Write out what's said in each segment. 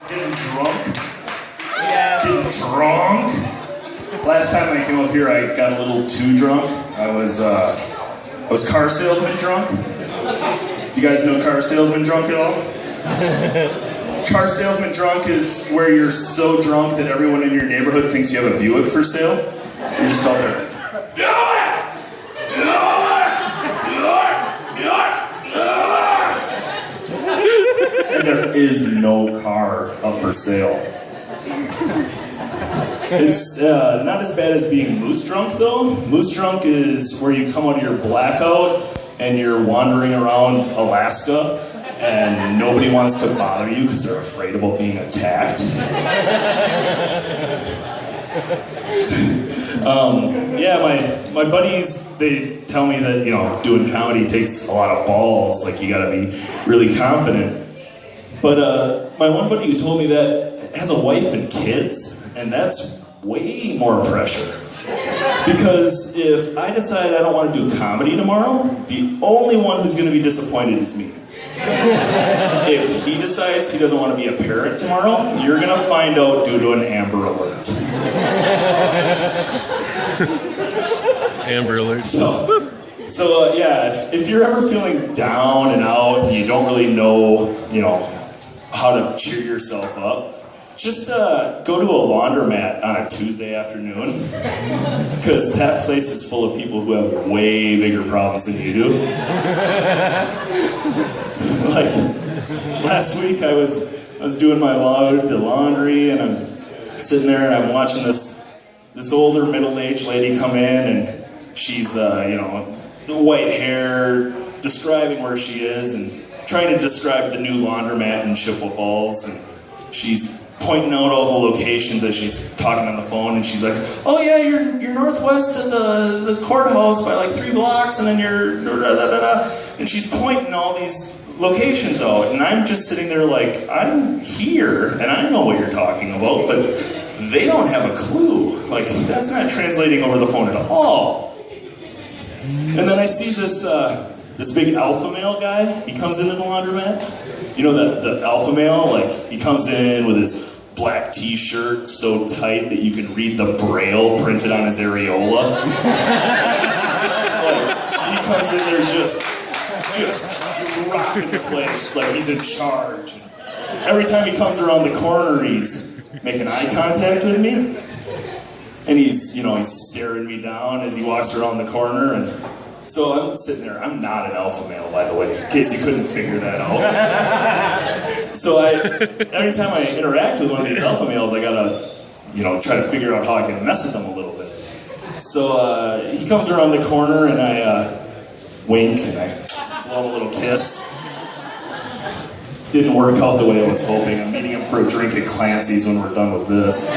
Getting drunk? Yes. Getting drunk? Last time I came up here, I got a little too drunk. I was car salesman drunk. You guys know car salesman drunk at all? Car salesman drunk is where you're so drunk that everyone in your neighborhood thinks you have a Buick for sale. You're just out there. And there is no car up for sale. It's not as bad as being moose drunk, though. Moose drunk is where you come out of your blackout and you're wandering around Alaska and nobody wants to bother you because they're afraid about being attacked. My buddies, they tell me that, doing comedy takes a lot of balls, like you gotta be really confident. But my one buddy who told me that has a wife and kids, and that's way more pressure. Because if I decide I don't want to do comedy tomorrow, the only one who's going to be disappointed is me. If he decides he doesn't want to be a parent tomorrow, you're going to find out due to an Amber Alert. Amber Alert. So if you're ever feeling down and out, and you don't really know, how to cheer yourself up, just go to a laundromat on a Tuesday afternoon, because that place is full of people who have way bigger problems than you do. Like last week, I was doing my laundry, and I'm sitting there and I'm watching this older middle-aged lady come in, and she's white hair, describing where she is and trying to describe the new laundromat in Chippewa Falls, and she's pointing out all the locations as she's talking on the phone, and she's like, "Oh yeah, you're northwest of the courthouse by like 3 blocks, and then you're da-da-da-da-da." And she's pointing all these locations out, and I'm just sitting there like, I'm here, and I know what you're talking about, but they don't have a clue. Like, that's not translating over the phone at all. And then I see this big alpha male guy. He comes into the laundromat. You know the alpha male? Like, he comes in with his black t-shirt so tight that you can read the braille printed on his areola. Like, he comes in there just rocking the place like he's in charge. Every time he comes around the corner, he's making eye contact with me. And he's staring me down as he walks around the corner. And so I'm sitting there. I'm not an alpha male, by the way, in case you couldn't figure that out. So every time I interact with one of these alpha males, I gotta, try to figure out how I can mess with them a little bit. So he comes around the corner, and I wink, and I blow him a little kiss. Didn't work out the way I was hoping. I'm meeting him for a drink at Clancy's when we're done with this.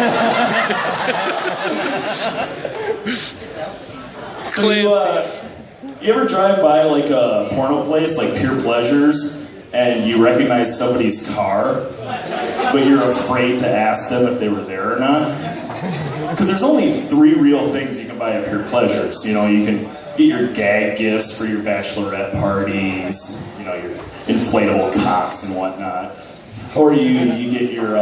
So you ever drive by like a porno place, like Pure Pleasures, and you recognize somebody's car, but you're afraid to ask them if they were there or not? Because there's only 3 real things you can buy at Pure Pleasures. You can get your gag gifts for your bachelorette parties, your inflatable cocks and whatnot. Or you get your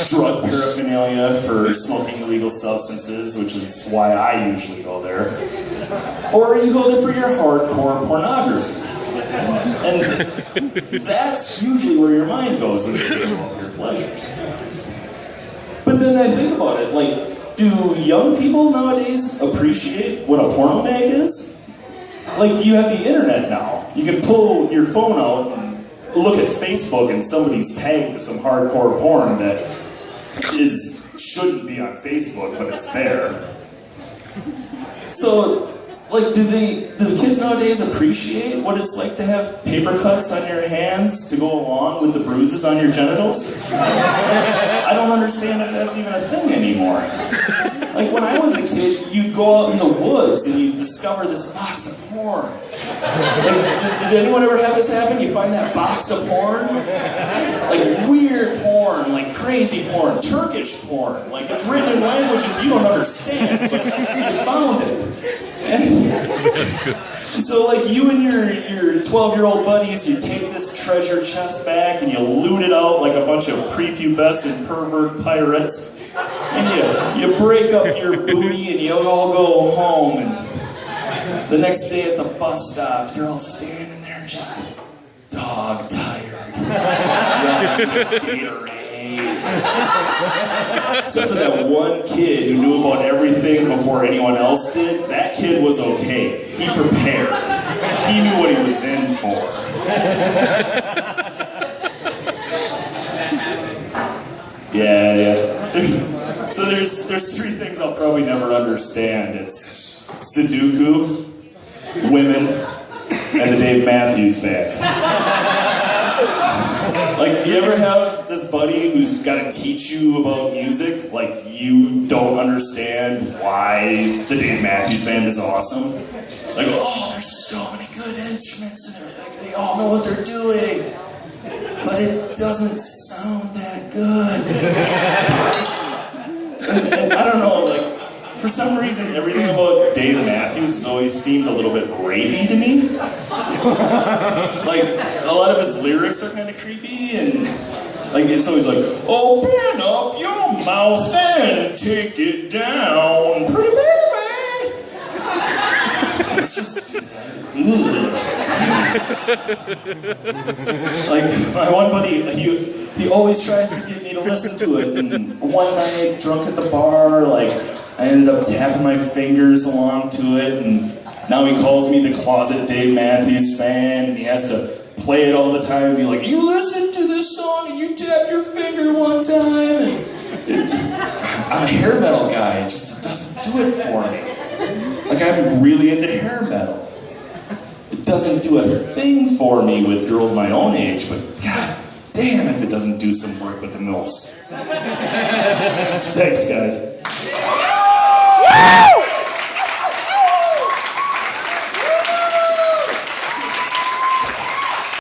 drug paraphernalia for smoking illegal substances, which is why I usually go there. Or you go there for your hardcore pornography. And that's usually where your mind goes when you think about your pleasures. But then I think about it, like, do young people nowadays appreciate what a porno mag is? Like, you have the internet now. You can pull your phone out and look at Facebook, and somebody's tagged to some hardcore porn that shouldn't be on Facebook, but it's there. So, like, do the kids nowadays appreciate what it's like to have paper cuts on your hands to go along with the bruises on your genitals? I don't understand if that's even a thing anymore. Like, when I was a kid, you'd go out in the woods and you'd discover this box of porn. Like, did anyone ever have this happen? You find that box of porn? Like, weird porn, like crazy porn, Turkish porn. Like, it's written in languages you don't understand, but you found it. And so like you and your 12-year-old buddies, you take this treasure chest back and you loot it out like a bunch of prepubescent pervert pirates. And you break up your booty and you all go home. And the next day at the bus stop, you're all standing there just dog tired. Gatorade. Except for that one kid who knew about everything before anyone else did. That kid was okay. He prepared. He knew what he was in for. Yeah. So there's three things I'll probably never understand. It's Sudoku, women, and the Dave Matthews Band. Like, you ever have this buddy who's got to teach you about music? Like, you don't understand why the Dave Matthews Band is awesome? Like, oh, there's so many good instruments in there. Like, they all know what they're doing. But it doesn't sound that good. and I don't know, like, for some reason, everything about Dave Matthews has always seemed a little bit rapey to me. Like, a lot of his lyrics are kind of creepy, and like it's always like, open up your mouth and take it down, pretty baby. It's just, like, my one buddy, he always tries to get me to listen to it, and one night, drunk at the bar, like, I ended up tapping my fingers along to it, and now he calls me the closet Dave Matthews fan, and he has to play it all the time and be like, you listen to this song and you tap your finger one time. And I'm a hair metal guy, it just doesn't do it for me. Like, I'm really into hair metal. It doesn't do a thing for me with girls my own age, but god damn if it doesn't do some work with the MILFs. Thanks, guys. Woo!